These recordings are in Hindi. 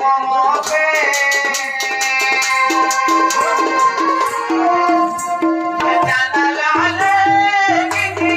मोके जाना लाले की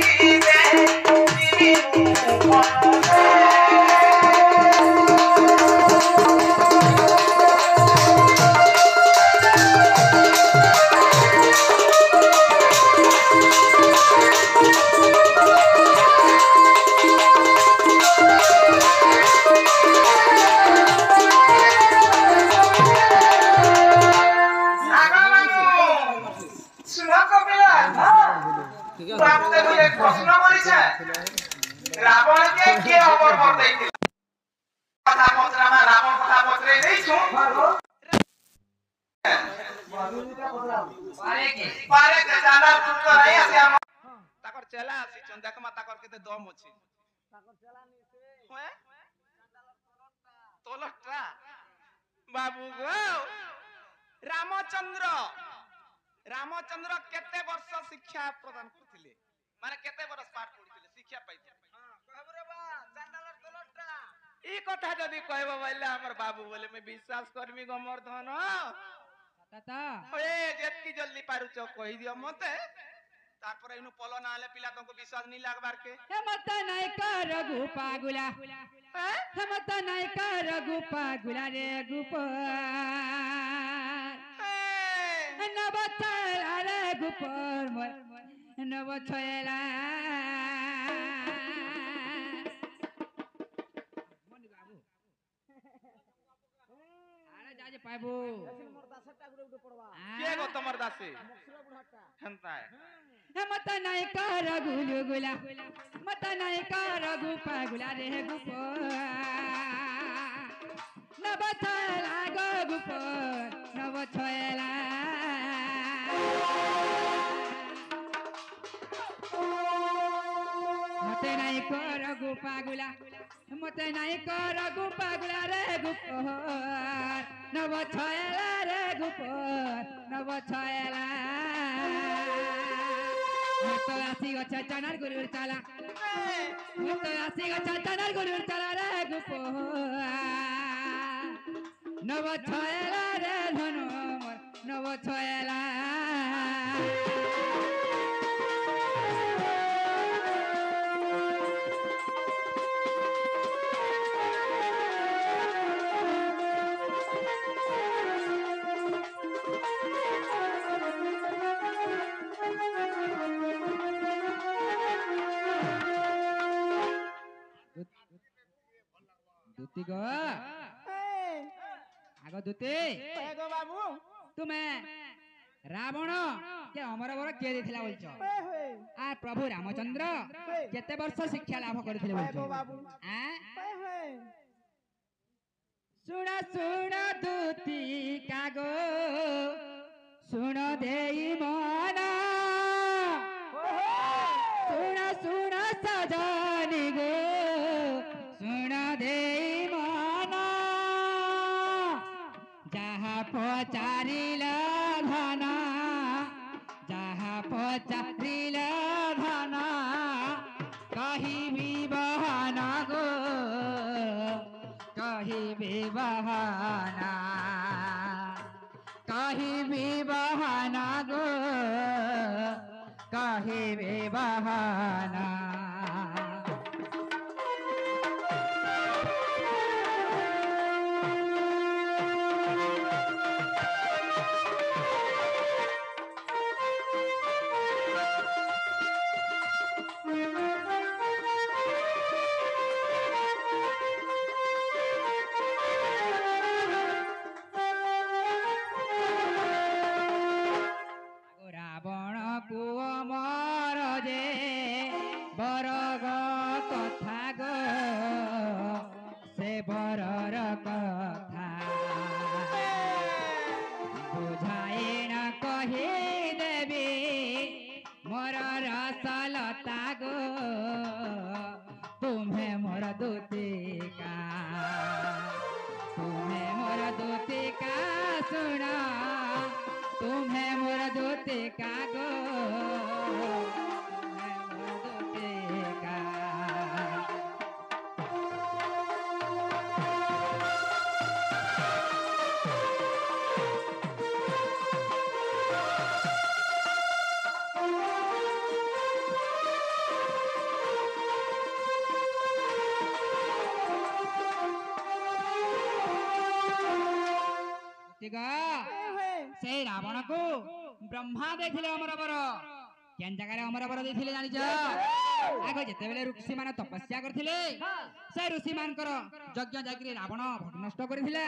बाबू देखो एक प्रश्न करिছে रावण के खबर बतैथिल कथा पत्रमा रावण कथा पत्रे नै छु पारे के जाना पुत्र नहीं आसे हम ताकर चला आसी छन देखमा ताकर केते दम अछि ताकर चला नि से होए तोलटा बाबू गो रामचंद्र केते वर्ष शिक्षा प्रदान करथिले माने केते वर्ष पाठ पढिथिले शिक्षा पाइथिले हां कहबो रे बा चांडालर तोलटा ई कथा जदी कहबो बोले हमर बाबू बोले मैं विश्वास करमी गमर धन ताता ओए जेतकी जल्दी पारुच कहि दियो मते तारपर इनु पलो ना आले पिला तंको विश्वास नहीं लागबार के हे मत नहीं कर रघु पागुला हे मत नहीं कर रघु पागुला रे गुपा नवचला रे गुपर नवचला मन बाबू आरे जाजे पाबो मोर दासटा गुडे गुडे पड़वा के गो तमर दासे मक्सुला बुढ़ाटा हंता है मत नहीं कर गुलु गुला मत नहीं कर रघु पागुला रे गुपा नवचला गो गुपर नवचला मते नहीं कर गुपागुला मते नहीं कर गुपागुला रे गुपर नव छयला रे गुपर नव छयला तो आसी गछ चनार गुरुर चला तो आसी गछ चनार गुरुर चला रे गुपर नव छयला रे धनु नव छयला दूती गो आगो दूती गो बाबू तुम्हें रावण के अमर बर के देथिला बोलछो आ प्रभु रामचंद्र केते वर्ष शिक्षा लाभ करथिले बोलछो बाबू आ सुना सुना दूती कागो सुन देई मना सुना सुना सजनी गो सुन देई मना जहा पचारिला धना जहा पचारिला धना कही भी बहाना गो कही भी बहाना कही भी बहाना गो कही भी बहाना तुम्हें मोर दूती का सुना तुम्हें मोर दूती का गो तुम्हें मोर दूती का बुद्धिगा से रावण को ब्रह्मा देखिले अमर बर केन जगह अमर बर देखिले जानि जा आगो जेते बेले ऋषि माने तपस्या करथिले से ऋषि मानकर यज्ञ जाकरी रावण नष्ट करथिले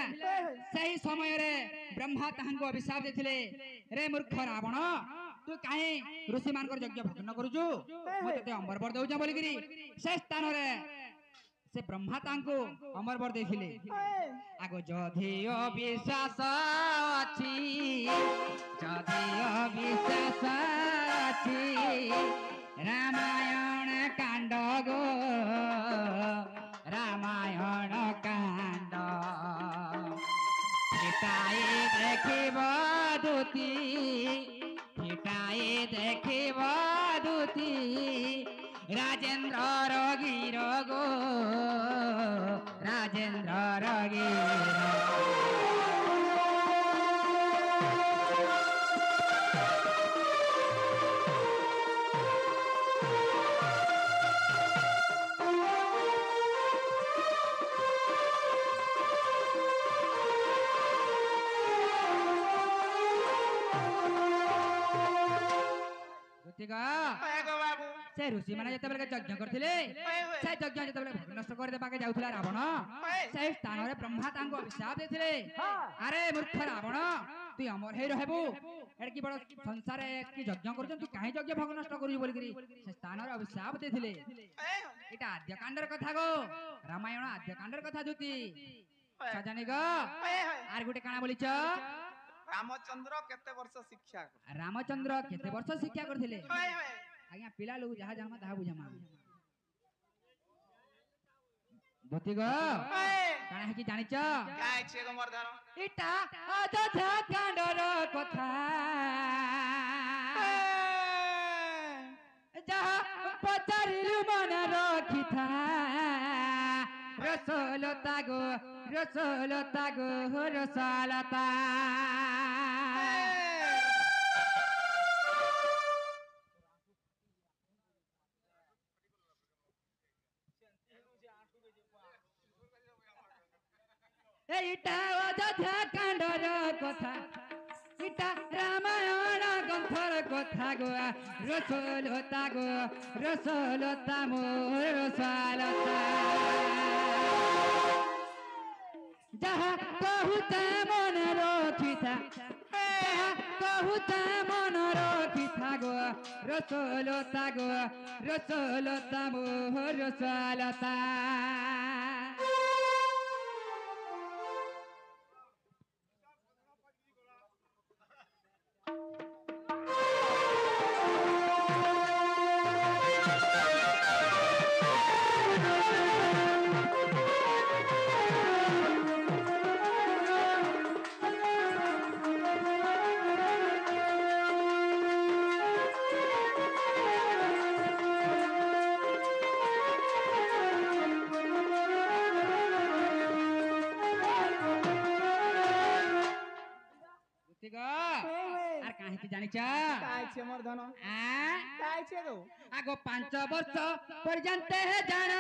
सही समय रे ब्रह्मा ताहांको अभिशाप देथिले रे मूर्ख रावण तू काहे ऋषि मानकर यज्ञ भग्न करूजु मते ते अमर बर दउजा बोलिगिरी से स्थान रे से ब्रह्मा तांको अमर बर देखिले आगो जधि अविश्वास अछि जधि अविश्वास अछि रामायण कांड गो रामायण कांड फिटाई देखिब दूती फिटाई देखिब दूती राजेन्द्र रगीर गो राजेन्द्र रगीर से ऋषि माने जते बेले यज्ञ करथिले से यज्ञ जते बेले नष्ट कर देबा के जाउथला रावण से स्थान रे ब्रह्मा तांको अभिशाप देथिले अरे मूर्ख रावण तू अमर हे रहबो एड की बड़ संसार की यज्ञ करछन तू काहे यज्ञ भग नष्ट करू बोलगिरी से स्थान रे अभिशाप देथिले एटा आद्य कांडर कथा गो रामायण आद्य कांडर कथा जुती सजानी गो आर गुटे काना बोलिछ रामचंद्र केते वर्ष शिक्षा रामचंद्र केते वर्ष शिक्षा करथिले आज्ञा पिला लोग जहा जामा ताहा बुझामा धोती गो काना है कि जानिछ काय छे गो मर्दन इटा अयोध्या कांडर कथा जहा पचारिलु मन रखिथा रसलता गो रसलता एटा अयोध्या कांडर कथा इटा रामायण ग्रंथर कथा गो रसलता मोर रसलता जहा कहूता मन रखिथा जहा कहूता मन रखिथा गो रसलता मोर रसलता आगो 5 वर्ष पर्यंत जान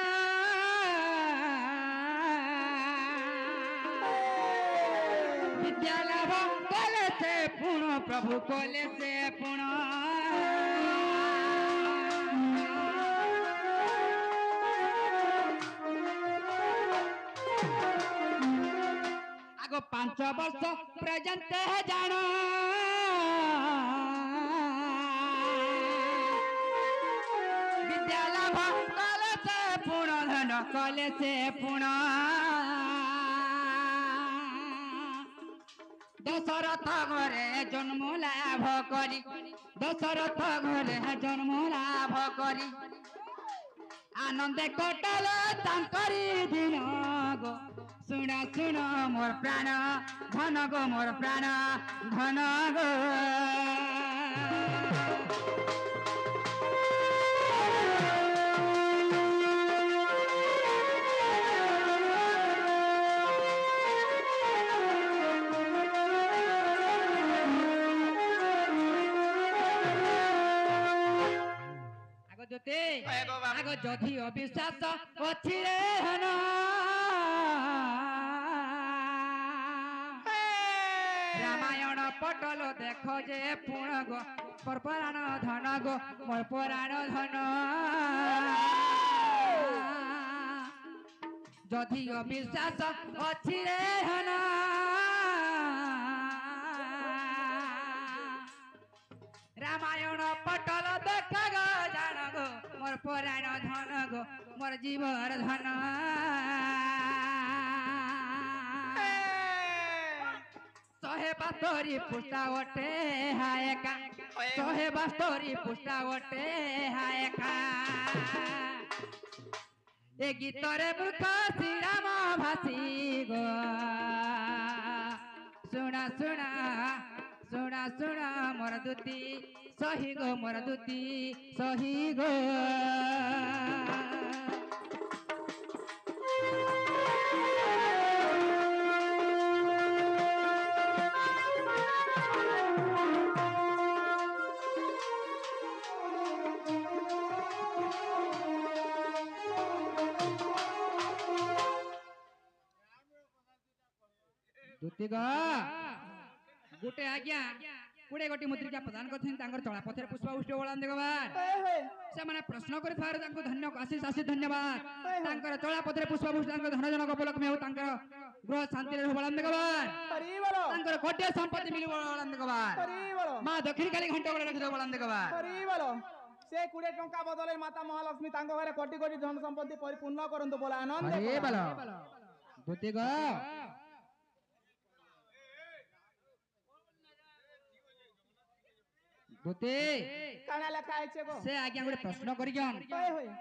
विद्या लाभ कले से पुण प्रभु कले से पुण आगो 5 वर्ष पर्यंत जान कले से पुण दशरथ घरे जन्म लाभ करी दशरथ घरे जन्म लाभ करी आनंदे कटल तांकरी दिन गो सुन सुन मोर प्राण धन गो मोर प्राण धन गो आगो जधि अविश्वास अछि रे हन রামায়ণ পটল দেখো যে পুণ গো মোর পরাণ ধন গো মোর পরাণ ধন যদি অবিশ্বাস অছি রে হন রামায়ণ পটল দেখ গো জান গো মোর পরাণ ধন গো মোর জীবর ধন শহে বাস্তরি পুষ্টা ওটে হায়কা শহে বাস্তরি পুষ্টা ওটে হায়কা এ গীতরে মূর্খ শ্রীরাম ভাসি গো শুনা শুনা শুনা শুনা মোর দুতি সহি গো মোর দুতি সহি গো ଦୁତି ଗ ଗୋଟେ ଆଜ୍ଞା କୋଡେ ଗୋଟି ମୁଦ୍ରିକା ପ୍ରଦାନ କରିଥିଲେ ତାଙ୍କର ଚଳାପଥରେ ପୁଷ୍ପ ଉଷ୍ଠ ବଳାନ ଦେଗବାର ସେମାନେ ପ୍ରଶ୍ନ କରିଥିବାରୁ ତାଙ୍କୁ ଧନ୍ୟ ଆଶିଷ ଆଶିଷ ଧନ୍ୟବାଦ ତାଙ୍କର ଚଳାପଥରେ ପୁଷ୍ପ ଉଷ୍ଠ ତାଙ୍କର ଧନ ଜନକ ଉପଲକ୍ଷ୍ମୀ ହେଉ ତାଙ୍କର ଗୃହ ଶାନ୍ତିରେ ବଳାନ ଦେଗବାର ତାଙ୍କର ଗୋଟିଏ ସମ୍ପତ୍ତି ମିଳିବ ବଳାନ ଦେଗବାର ମା ଦକ୍ଷିଣ କାলী ଘଣ୍ଟ ଗୋଡେ ରଖିଦେବ ବଳାନ ଦେଗବାର ସେ 20 ଟଙ୍କା ବଦଳରେ ମାତା ମହାଲକ୍ଷ୍ମୀ ତାଙ୍କ ଘରେ କୋଟି କୋଟି ଧନ ସମ୍ପତ୍ତି ପରିପୂର୍ଣ୍ଣ କରନ୍ତୁ ବୋଲା ଆନନ୍ଦ ହେ ବଲ ଦୁତି ଗ ଦୁତି କାଣା ଲେଖା ହେଇছে ଗো ସେ ଆଜ୍ଞା ଗୋଟେ ପ୍ରଶ୍ନ କରିଛନ୍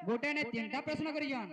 ଗୋଟେ ନେ ତିନିଟା ପ୍ରଶ୍ନ କରିଛନ୍